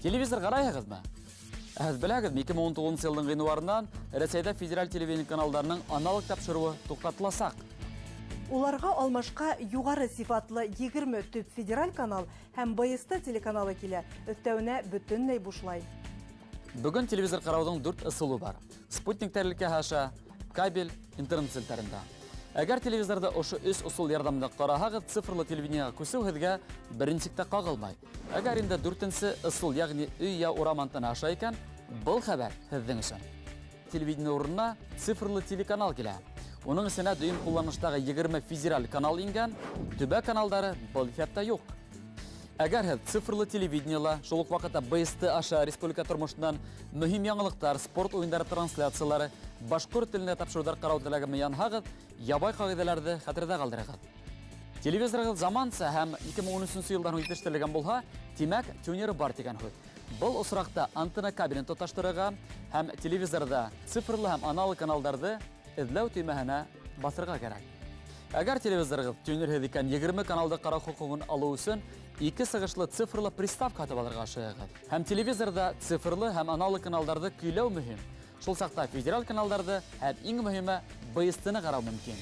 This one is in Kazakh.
Телевизор қарайығызмы? Әз біләгіз, 2019 елдің ғинуарынан Ресейді федераль телевизия каналдарының аналог тапшыруы тоқтатыласақ. Уларға алмашқа юғары сифатлы 20 төп федераль канал һәм БСТ телеканалы келе, өттәуіне бүтінней бушлай. Бүгін телевизор қараудың 4 ысылу бар. Спутник тәрілке хаша, кабель, интернет сілтәрінде. Әгер телевизорда ошы үс ұсыл ярдамында қарағығы цифрлы телевидениеға көсеугізге біріншікті қағылмай. Әгер енді 4-сі ысыл, яғни үй я урамантын аша екен, бұл хәбәр хіздің үшін. Телевидение орнына цифрлы телеканал келе. Оның ісіне дүйім қолланыштағы 20 федераль канал инген, төбә каналдары бұл хәтта yok. Әгер хәд цифрлы телевидениела, шолық вақытта БСТ аша республика тұрмышынан мүхим яңылықтар, спорт ойындары трансляциялары, башқұр тіліне тапшырудар қарау тіләгі миян хағыд, ябай қағидаларды хәтерді қалдырығыд. Телевизорғы заманса һәм 2013 елдан үйтіштіліген болға, тимәк тюнері бар деген хөд. Бұл осырақта антына кабелін тұташтырыға һәм телевизорда цифрлы һәм аналог каналдарды эзләү түймәһенә басырға кәрәк. Әгәр телевизорғы тюнер екен 20 каналды қарау құқығын алу үшін 2 сығышлы цифрлы приставка атып алырға шығығыз. Һәм телевизорда цифрлы һәм аналог каналдарды көйләү мөһим. Шул сақта федераль каналдарды һәм иң мөһиме БСТ-ны қарау мөмкин.